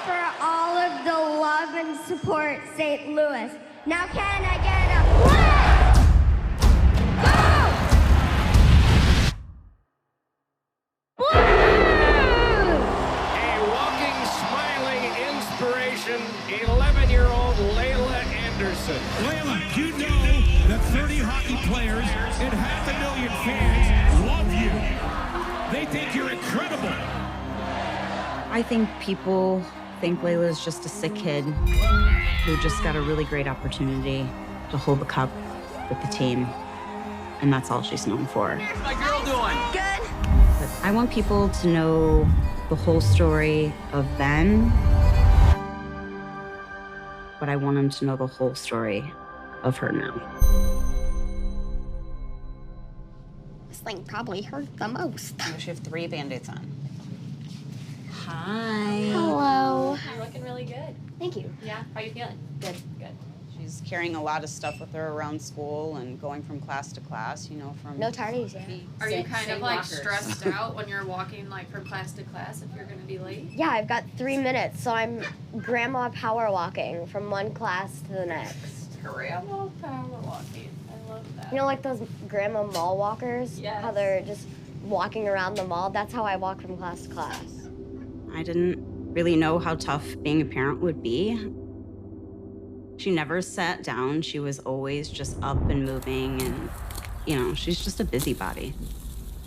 for all of the love and support, St. Louis. Now can I get a inspiration, 11-year-old Laila Anderson. Laila, you know that 30 hockey players and 500,000 fans love you. They think you're incredible. I think people think Laila's just a sick kid who just got a really great opportunity to hold the cup with the team. And that's all she's known for. How's my girl doing? good? But I want people to know the whole story of Ben. But I want them to know the whole story of her now. This thing probably hurt the most. You should have 3 Band-Aids on. Hi. Hello. You're looking really good. Thank you. Yeah, how you feeling? Good, good. She's carrying a lot of stuff with her around school and going from class to class, you know, from... No tardies yet. Are you kind of like walkers. stressed out when you're walking like from class to class if you're gonna be late? Yeah, I've got 3 minutes, so I'm grandma power walking from one class to the next. Grandma power walking. I love that. You know, like those grandma mall walkers? Yes. How they're just walking around the mall? That's how I walk from class to class. I didn't really know how tough being a parent would be. She never sat down. She was always just up and moving, and, you know, she's just a busybody.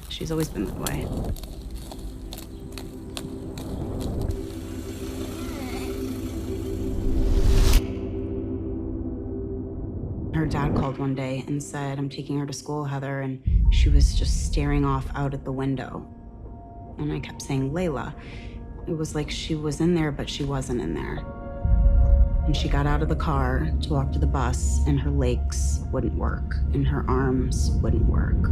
She's always been that way. Her dad called one day and said, "I'm taking her to school, Heather," and she was just staring off out at the window. And I kept saying, "Laila." It was like she was in there, but she wasn't in there. And she got out of the car to walk to the bus, and her legs wouldn't work, and her arms wouldn't work.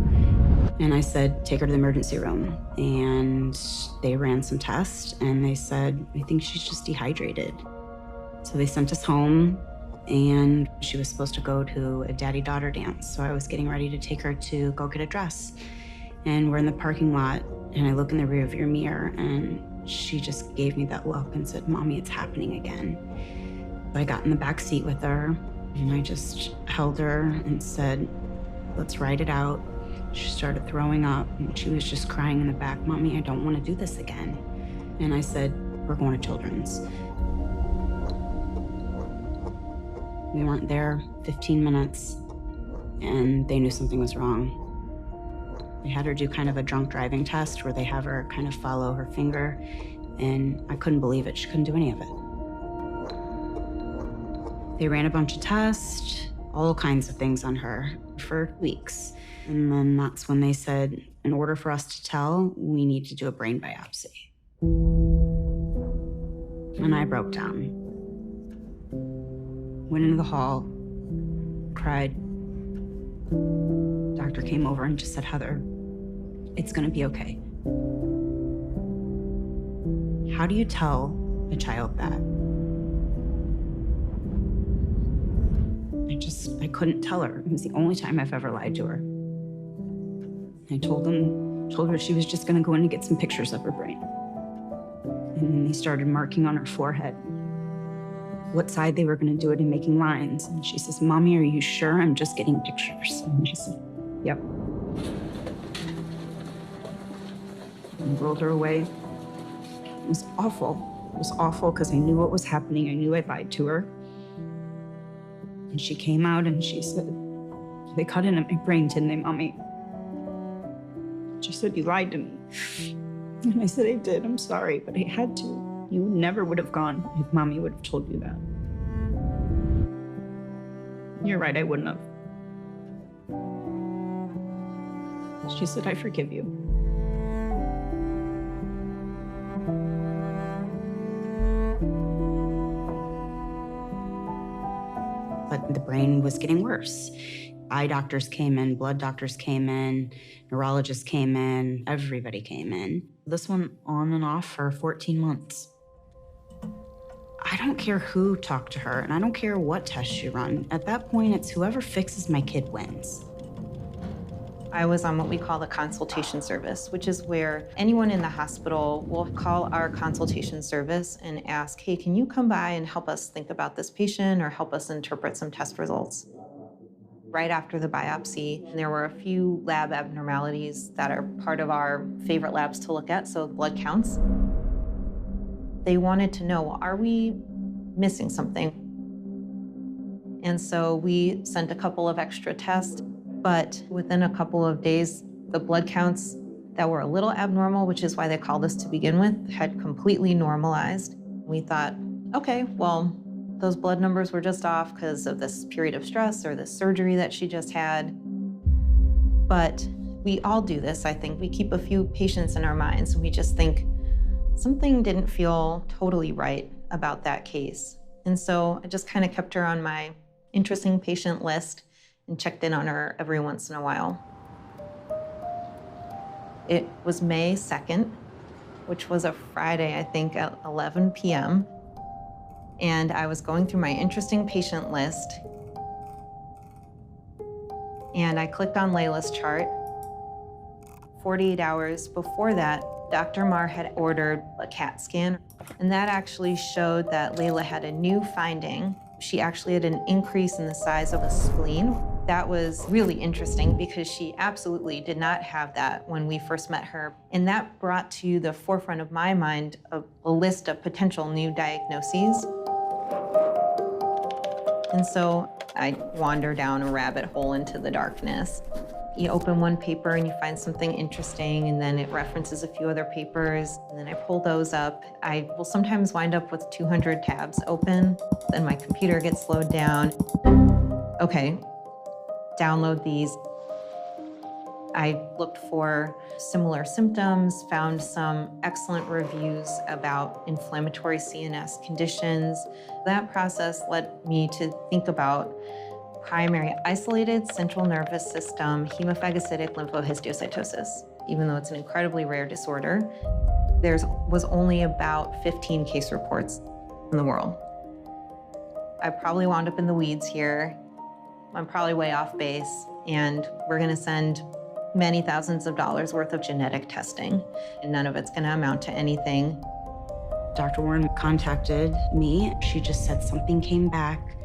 And I said, "Take her to the emergency room." And they ran some tests, and they said, "I think she's just dehydrated." So they sent us home, and she was supposed to go to a daddy-daughter dance. So I was getting ready to take her to go get a dress. And we're in the parking lot, and I look in the rearview mirror, and she just gave me that look and said, "Mommy, it's happening again." I got in the back seat with her, and I just held her and said, "Let's ride it out." She started throwing up, and she was just crying in the back, "Mommy, I don't want to do this again." And I said, "We're going to Children's." We weren't there 15 minutes, and they knew something was wrong. They had her do kind of a drunk driving test where they have her kind of follow her finger, and I couldn't believe it. She couldn't do any of it. They ran a bunch of tests, all kinds of things on her for weeks. And then that's when they said, in order for us to tell, we need to do a brain biopsy. And I broke down. Went into the hall, cried. Doctor came over and just said, "Heather, it's gonna be okay." How do you tell a child that? I couldn't tell her. It was the only time I've ever lied to her. I told her she was just gonna go in and get some pictures of her brain. And then they started marking on her forehead what side they were gonna do it and making lines. And she says, "Mommy, are you sure? I'm just getting pictures." And I said, "Yep." And rolled her away. It was awful. It was awful because I knew what was happening. I knew I lied to her. And she came out and she said, "They cut into my brain, didn't they, Mommy?" She said, "You lied to me." And I said, "I did. I'm sorry, but I had to. You never would have gone if Mommy would have told you that." "You're right, I wouldn't have." She said, "I forgive you." But the brain was getting worse. Eye doctors came in, blood doctors came in, neurologists came in, everybody came in. This went on and off for 14 months. I don't care who talked to her, and I don't care what tests you run. At that point, it's whoever fixes my kid wins. I was on what we call the consultation service, which is where anyone in the hospital will call our consultation service and ask, hey, can you come by and help us think about this patient or help us interpret some test results? Right after the biopsy, there were a few lab abnormalities that are part of our favorite labs to look at, so blood counts. They wanted to know, well, are we missing something? And so we sent a couple of extra tests, but within a couple of days, the blood counts that were a little abnormal, which is why they called us to begin with, had completely normalized. We thought, okay, well, those blood numbers were just off because of this period of stress or this surgery that she just had. But we all do this, I think. We keep a few patients in our minds, and we just think something didn't feel totally right about that case. And so I just kind of kept her on my interesting patient list and checked in on her every once in a while. It was May 2nd, which was a Friday, I think, at 11 p.m. And I was going through my interesting patient list, and I clicked on Laila's chart. 48 hours before that, Dr. Marr had ordered a CAT scan, and that actually showed that Laila had a new finding. She actually had an increase in the size of a spleen. That was really interesting because she absolutely did not have that when we first met her. And that brought to the forefront of my mind a list of potential new diagnoses. And so I wander down a rabbit hole into the darkness. You open one paper and you find something interesting, and then it references a few other papers, and then I pull those up. I will sometimes wind up with 200 tabs open, then my computer gets slowed down. Okay, download these. I looked for similar symptoms, found some excellent reviews about inflammatory CNS conditions. That process led me to think about primary isolated central nervous system hemophagocytic lymphohistiocytosis. Even though it's an incredibly rare disorder, there was only about 15 case reports in the world. I probably wound up in the weeds here. I'm probably way off base, and we're gonna send many thousands of dollars worth of genetic testing, and none of it's gonna amount to anything. Dr. Warren contacted me. She just said something came back.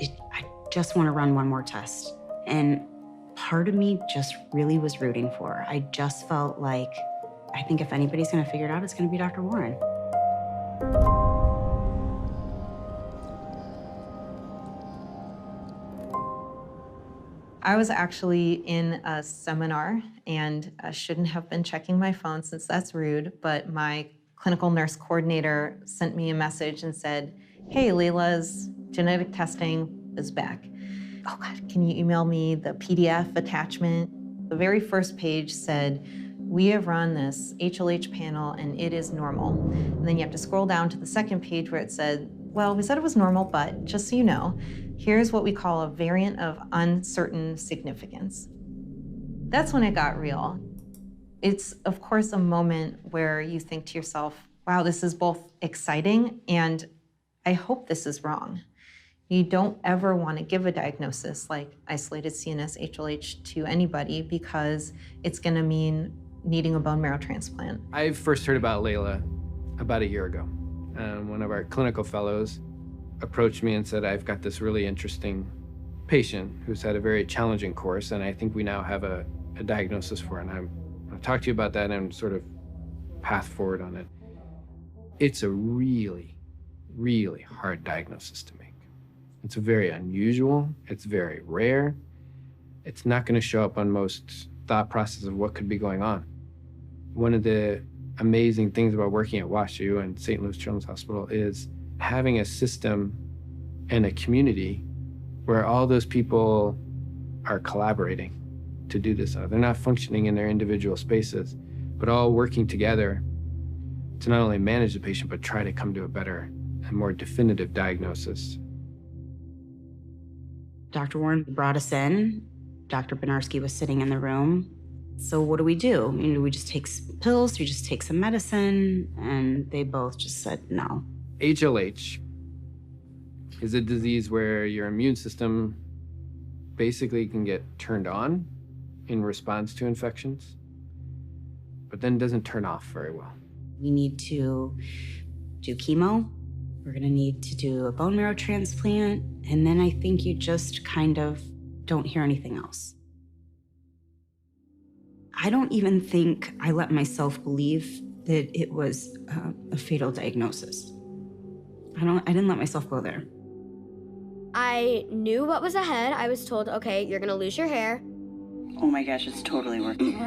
I just want to run one more test. And part of me just really was rooting for her. I just felt like, I think if anybody's gonna figure it out, it's gonna be Dr. Warren. I was actually in a seminar, and I shouldn't have been checking my phone since that's rude, but my clinical nurse coordinator sent me a message and said, hey, Laila's genetic testing is back. Oh God, can you email me the PDF attachment? The very first page said, we have run this HLH panel and it is normal. And then you have to scroll down to the second page where it said, well, we said it was normal, but just so you know, here's what we call a variant of uncertain significance. That's when it got real. It's, of course, a moment where you think to yourself, wow, this is both exciting and I hope this is wrong. You don't ever want to give a diagnosis like isolated CNS HLH to anybody because it's going to mean needing a bone marrow transplant. I first heard about Laila about a year ago. One of our clinical fellows approached me and said, I've got this really interesting patient who's had a very challenging course, and I think we now have a diagnosis for it. And I'll talk to you about that and sort of path forward on it. It's a really, really hard diagnosis to make. It's very unusual, it's very rare. It's not gonna show up on most thought process of what could be going on. One of the amazing things about working at WashU and St. Louis Children's Hospital is having a system and a community where all those people are collaborating to do this. They're not functioning in their individual spaces, but all working together to not only manage the patient, but try to come to a better and more definitive diagnosis. Dr. Warren brought us in. Dr. Benarski was sitting in the room. So what do? Do we just take pills? Do we just take some medicine? And they both just said no. HLH is a disease where your immune system basically can get turned on in response to infections, but then doesn't turn off very well. We need to do chemo. We're gonna need to do a bone marrow transplant. And then I think you just kind of don't hear anything else. I don't even think I let myself believe that it was a fatal diagnosis. I didn't let myself go there. I knew what was ahead. I was told, okay, you're gonna lose your hair. Oh my gosh, it's totally working. You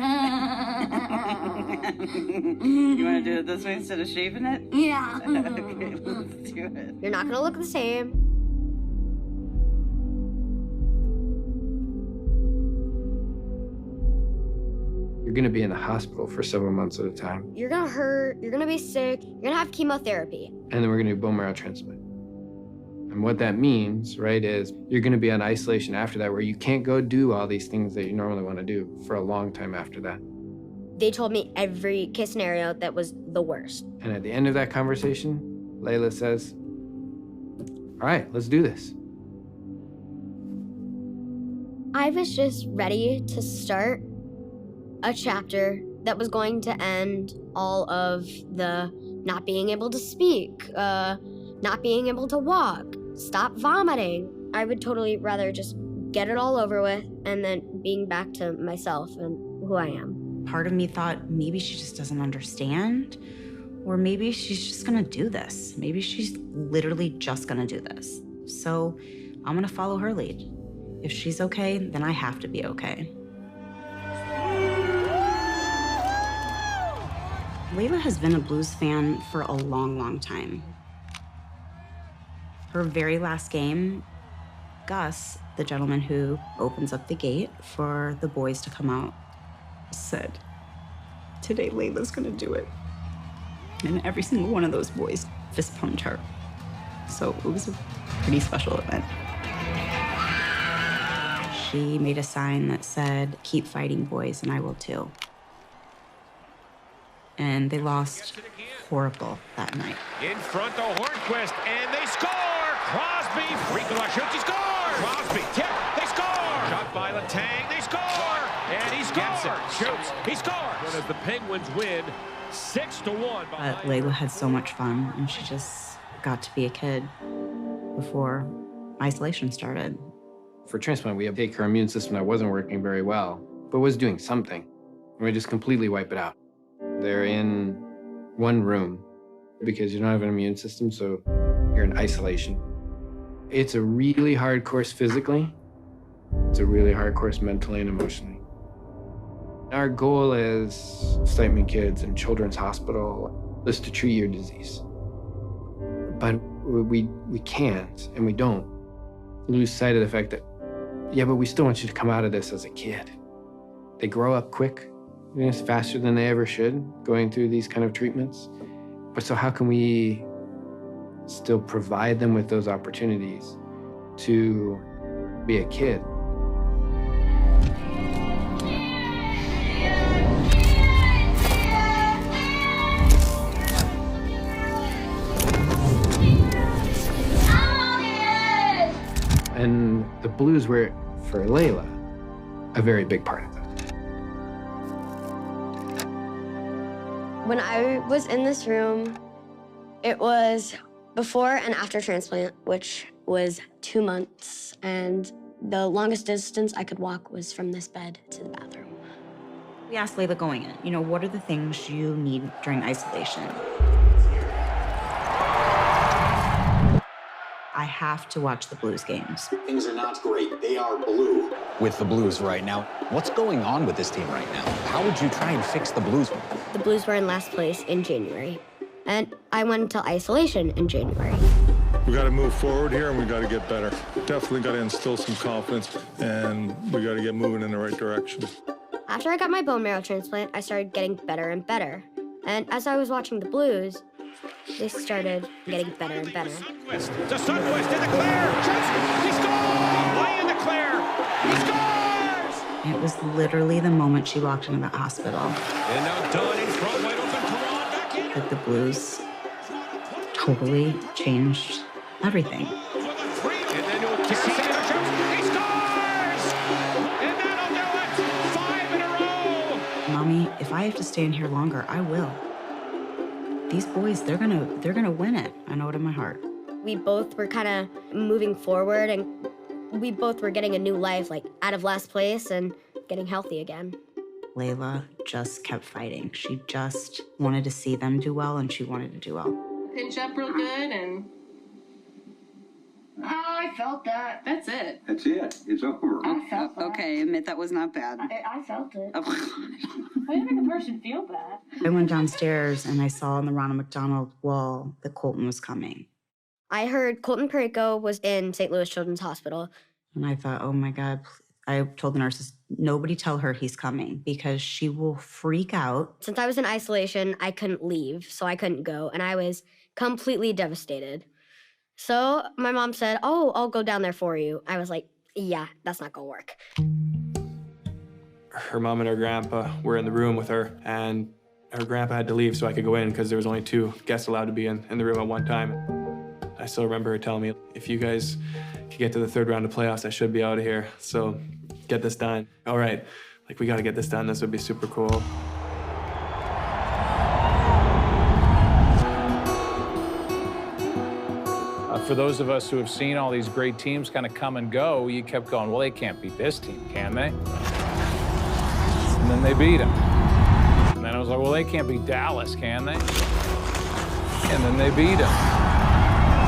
want to do it this way instead of shaving it? Yeah. Okay, let's do it. You're not gonna look the same. You're gonna be in the hospital for several months at a time. You're gonna hurt, you're gonna be sick, you're gonna have chemotherapy. And then we're gonna do bone marrow transplant. And what that means, right, is you're gonna be on isolation after that, where you can't go do all these things that you normally wanna do for a long time after that. They told me every case scenario that was the worst. And at the end of that conversation, Laila says, all right, let's do this. I was just ready to start a chapter that was going to end all of the not being able to speak, not being able to walk, stop vomiting. I would totally rather just get it all over with and then being back to myself and who I am. Part of me thought maybe she just doesn't understand, or maybe she's just gonna do this. Maybe she's literally just gonna do this. So I'm gonna follow her lead. If she's okay, then I have to be okay. Laila has been a blues fan for a long, long time. Her very last game, Gus, the gentleman who opens up the gate for the boys to come out, said, today Laila's gonna do it. And every single one of those boys fist pumped her. So it was a pretty special event. She made a sign that said, keep fighting, boys, and I will too. And they lost horrible that night. In front to Hornquist, and they score! Crosby, Freakola shoots, he scores! Crosby, tip, they score! Shot by Letang, they score! And he scores! Shoots, he scores! And as the Penguins win 6-1. But Laila had so much fun, and she just got to be a kid before isolation started. For transplant, we have to take her immune system that wasn't working very well, but was doing something, and we just completely wipe it out. They're in one room because you don't have an immune system, so you're in isolation. It's a really hard course physically. It's a really hard course mentally and emotionally. Our goal as Stipend Kids and Children's Hospital is to treat your disease. But we can't, and we don't, lose sight of the fact that, yeah, but we still want you to come out of this as a kid. They grow up quick. It's faster than they ever should, going through these kind of treatments. But so how can we still provide them with those opportunities to be a kid? And the blues were, for Laila, a very big part of that. When I was in this room, it was before and after transplant, which was 2 months. And the longest distance I could walk was from this bed to the bathroom. We asked Laila going in, what are the things you need during isolation? I have to watch the Blues games. Things are not great. They are blue. With the Blues right now, what's going on with this team right now? How would you try and fix the Blues? The Blues were in last place in January, and I went into isolation in January. We got to move forward here, and we got to get better. Definitely got to instill some confidence, and we got to get moving in the right direction. After I got my bone marrow transplant, I started getting better and better. And as I was watching the Blues, they started getting better and better. To Sundquist in the clear. Shoots. He scores. Way in the clear. He scores. It was literally the moment she walked into the hospital And now Dunn in front, wide open. Perron back in. that the Blues totally changed everything. And then he'll kick it. He scores. And that'll do it. if I have to stay in here longer, I will. These boys, they're gonna win it. I know it in my heart. We both were kind of moving forward, and we both were getting a new life, like out of last place and getting healthy again. Laila just kept fighting. She just wanted to see them do well, and she wanted to do well. Pinch up real good and... Oh, I felt that. That's it. That's it. It's over. I felt that. Okay, admit that was not bad. I felt it. Oh. Why do you make a person feel bad? I went downstairs and I saw on the Ronald McDonald wall that Colton was coming. I heard Colton Perico was in St. Louis Children's Hospital. And I thought, oh my God, I told the nurses, nobody tell her he's coming because she will freak out. Since I was in isolation, I couldn't leave, so I couldn't go, and I was completely devastated. So my mom said, oh, I'll go down there for you. I was like, yeah, that's not gonna work. Her mom and her grandpa were in the room with her, and her grandpa had to leave so I could go in because there was only 2 guests allowed to be in the room at one time. I still remember her telling me, if you guys can get to the 3rd round of playoffs, I should be out of here. So get this done. All right, like we gotta get this done. This would be super cool. For those of us who have seen all these great teams kind of come and go, you kept going, well, they can't beat this team, can they? And then they beat them. And then I was like, well, they can't beat Dallas, can they? And then they beat them.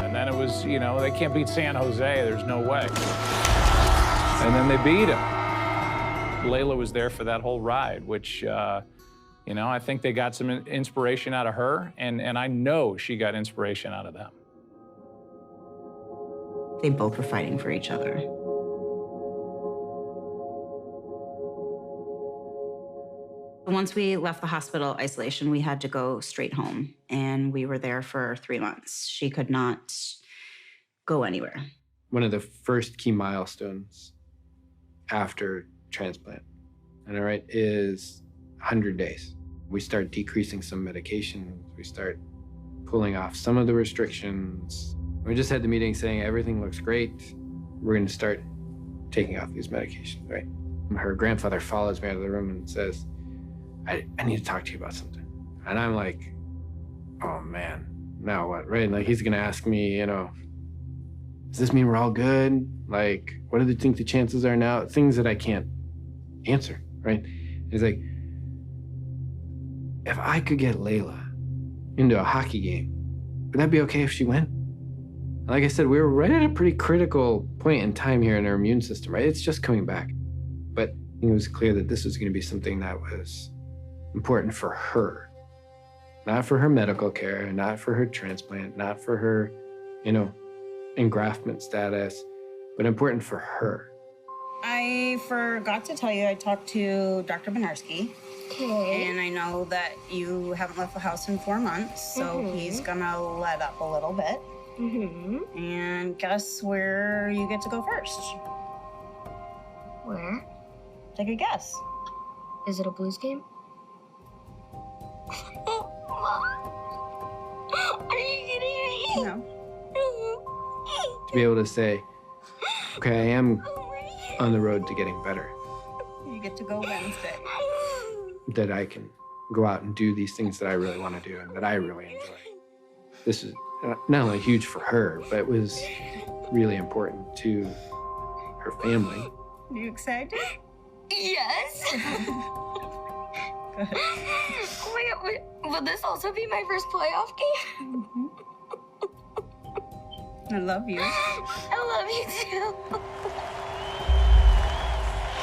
And then it was, you know, they can't beat San Jose, there's no way. And then they beat them. Laila was there for that whole ride, which, you know, I think they got some inspiration out of her, and I know she got inspiration out of them. They both were fighting for each other. Once we left the hospital isolation, we had to go straight home, and we were there for 3 months. She could not go anywhere. One of the first key milestones after transplant, and all right, is 100 days. We start decreasing some medications. We start pulling off some of the restrictions. We just had the meeting saying everything looks great. We're going to start taking off these medications, right? Her grandfather follows me out of the room and says, I need to talk to you about something. And I'm like, oh man, now what, right? Like he's going to ask me, you know, does this mean we're all good? Like, what do you think the chances are now? Things that I can't answer, right? He's like, if I could get Laila into a hockey game, would that be okay if she went? Like I said, we were right at a pretty critical point in time here in our immune system, right? It's just coming back. But it was clear that this was going to be something that was important for her. Not for her medical care, not for her transplant, not for her, you know, engraftment status, but important for her. I forgot to tell you, I talked to Dr. Benarski. Okay. And I know that you haven't left the house in 4 months, so he's gonna let up a little bit. And guess where you get to go first? Where? Take a guess. Is it a Blues game? Are you kidding me? No. To be able to say, okay, I am on the road to getting better. You get to go Wednesday. That I can go out and do these things that I really want to do and that I really enjoy. This is not only huge for her, but it was really important to her family. Are you excited? Yes. Good. Oh my God, wait, will this also be my first playoff game? I love you. I love you too.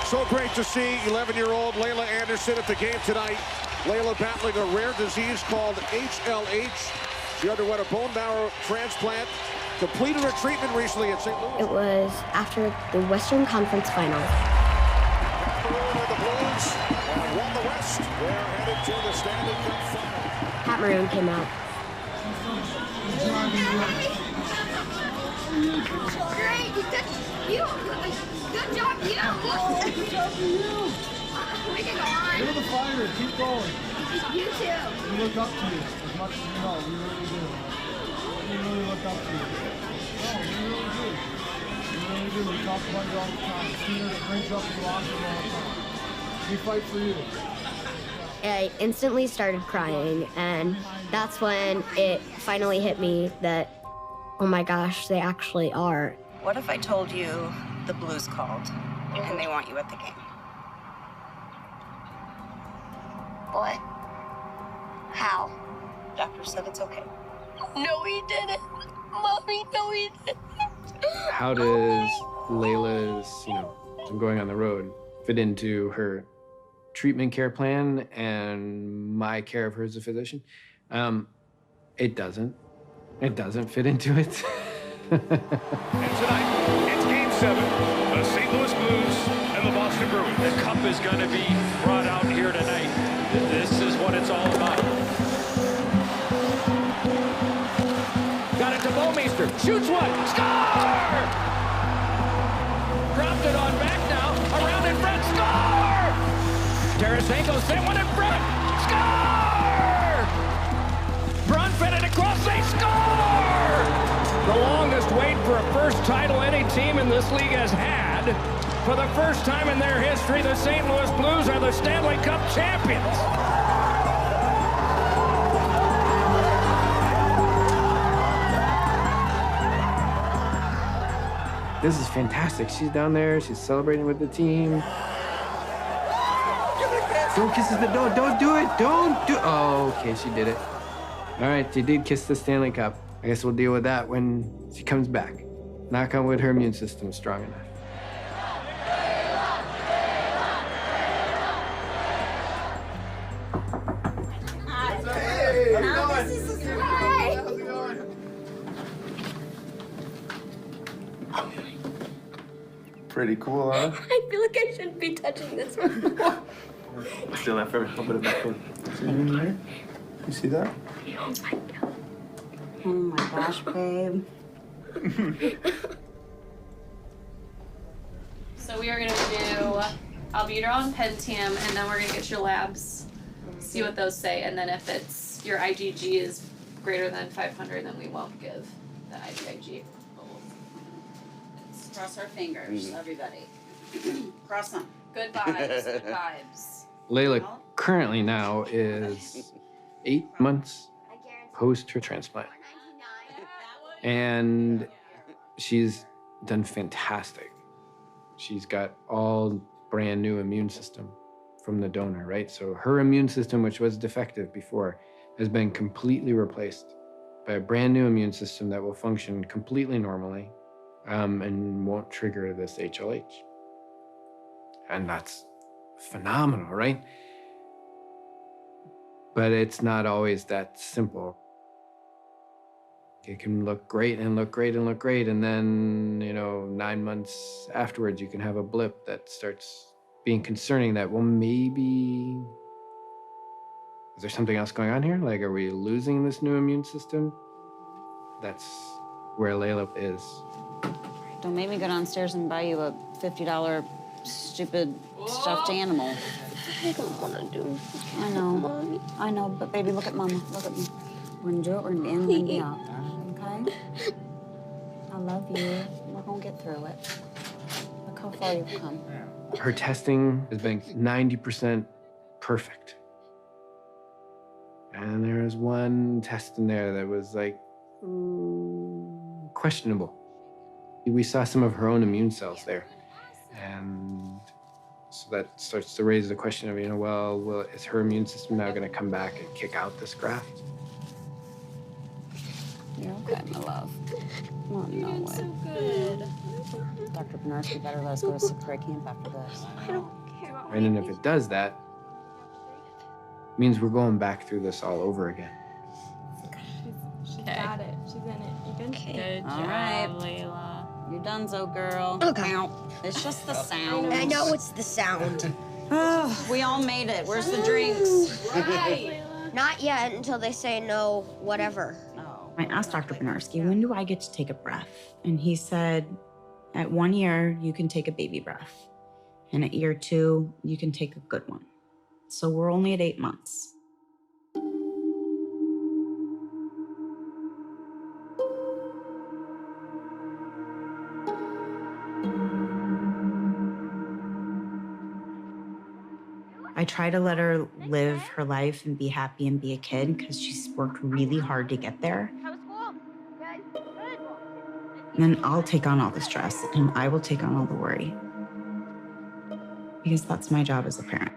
So great to see 11-year-old Laila Anderson at the game tonight. Laila battling a rare disease called HLH. She underwent a bone marrow transplant, completed her treatment recently at St. Louis. It was after the Western Conference Final. The Blues won the West. They're headed to the Stanley Cup final. Pat Maroon came out. Great, good job, you. Good job for you. We can go on. You're the fighter. Keep going. You too. We look up to you as much as you know. We really do. We really look up to you. No, we really do. We really do. We talk about you all the time. Senior that brings up the locker room all the time. We fight for you. I instantly started crying, and that's when it finally hit me that, oh my gosh, they actually are. What if I told you the Blues called and they want you at the game? What? How? Doctor said it's okay. No, he didn't. Mommy, no, he didn't. How does Laila's, going on the road fit into her treatment care plan and my care of her as a physician? It doesn't. It doesn't fit into it. And tonight, it's Game 7. The St. Louis Blues and the Boston Bruins. The cup is going to be brought out here tonight. This is what it's all about. Got it to Bowmeister. Shoots one. Score! Dropped it on back now. Around in front. Score! Tarasenko sent one in front. Score! Braun fed it across. They score! The longest wait for a first title any team in this league has had. For the first time in their history, the St. Louis Blues are the Stanley Cup champions. This is fantastic. She's down there. She's celebrating with the team. Don't kiss the door. Don't do it. Don't do. Oh, okay. She did it. All right. She did kiss the Stanley Cup. I guess we'll deal with that when she comes back. Knock on wood, her immune system's strong enough. Pretty cool, huh? I feel like I shouldn't be touching this one more. Still that for a little bit of back in. You see that? Oh my God. Oh my gosh, babe. So we are gonna do albuterol and pentium, and then we're gonna get your labs, see what those say, and then if it's your IgG is greater than 500, then we won't give the IVIG. Cross our fingers, everybody. Cross them. Good vibes, good vibes. Laila currently now is 8 months post her transplant. And she's done fantastic. She's got all brand new immune system from the donor, right? So her immune system, which was defective before, has been completely replaced by a brand new immune system that will function completely normally and won't trigger this HLH. And that's phenomenal, right? But it's not always that simple. It can look great and look great and look great, and then, 9 months afterwards, you can have a blip that starts being concerning that, well, maybe, is there something else going on here? Like, are we losing this new immune system? That's where Laila is. Don't make me go downstairs and buy you a $50 stupid stuffed animal. I don't want to do. I know. Mommy. I know, but baby, look at Mama. Look at me. We're gonna do it. We're gonna be in, we're gonna be out. Okay? I love you. We're gonna get through it. Look how far you've come. Her testing has been 90% perfect. And there was one test in there that was like questionable. We saw some of her own immune cells there. And so that starts to raise the question of, well, is her immune system now gonna come back and kick out this graft? You're okay, my love. Oh, no way. So good. Dr. Bernarski better let us go to 6th grade camp after this. I don't care. Right, and if it does that, it means we're going back through this all over again. She's got it. She's in it. You good? Good All job, right. Layla. You're donezo, girl. Okay. It's just the sound. I know it's the sound. We all made it. Where's the drinks? Right. Not yet until they say no, whatever. I asked Dr. Bernarski, when do I get to take a breath? And he said, at 1 year, you can take a baby breath. And at year 2, you can take a good one. So we're only at 8 months. I try to let her live her life and be happy and be a kid because she's worked really hard to get there. How was school? Good. And then I'll take on all the stress and I will take on all the worry. Because that's my job as a parent.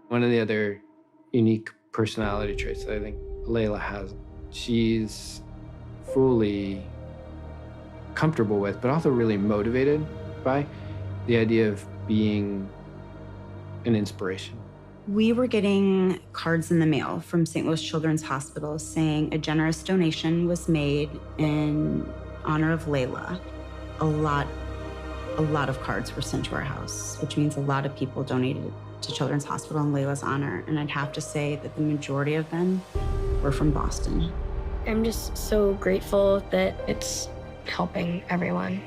One of the other unique personality traits that I think Laila has, she's fully comfortable with, but also really motivated by the idea of being an inspiration. We were getting cards in the mail from St. Louis Children's Hospital saying a generous donation was made in honor of Laila. A lot of cards were sent to our house, which means a lot of people donated to Children's Hospital in Laila's honor. And I'd have to say that the majority of them were from Boston. I'm just so grateful that it's helping everyone.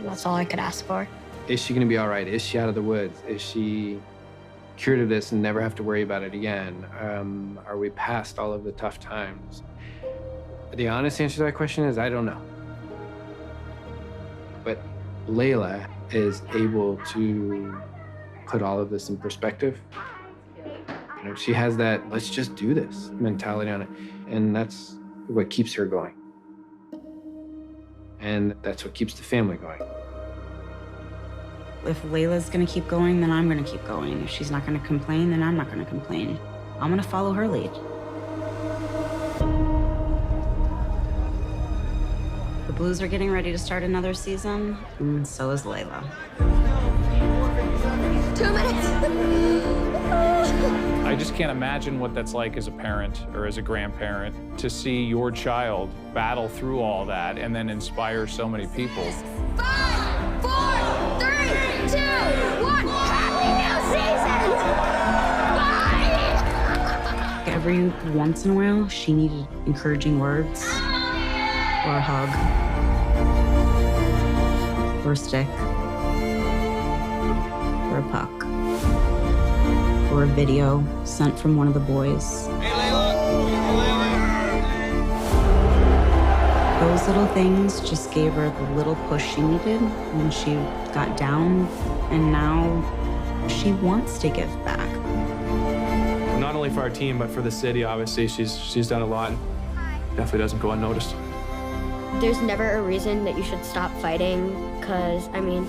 That's all I could ask for. Is she gonna be all right? Is she out of the woods? Is she cured of this and never have to worry about it again? Are we past all of the tough times? The honest answer to that question is I don't know. But Laila is able to put all of this in perspective. You know, she has that let's just do this mentality on it. And that's what keeps her going. And that's what keeps the family going. If Laila's gonna keep going, then I'm gonna keep going. If she's not gonna complain, then I'm not gonna complain. I'm gonna follow her lead. The Blues are getting ready to start another season, and so is Laila. 2 minutes. I just can't imagine what that's like as a parent or as a grandparent to see your child battle through all that and then inspire so many people. 5, 4, 3, 2, 1. Happy new season! Bye! Every once in a while, she needed encouraging words, or a hug, or a stick, or a puck, or a video sent from one of the boys. Those little things just gave her the little push she needed when she got down, and now she wants to give back. Not only for our team, but for the city, obviously. She's done a lot. Definitely doesn't go unnoticed. There's never a reason that you should stop fighting, because, I mean,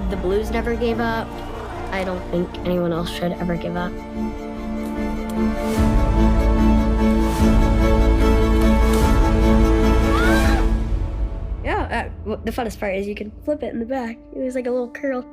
the Blues never gave up. I don't think anyone else should ever give up. Yeah, the funnest part is you can flip it in the back. It was like a little curl.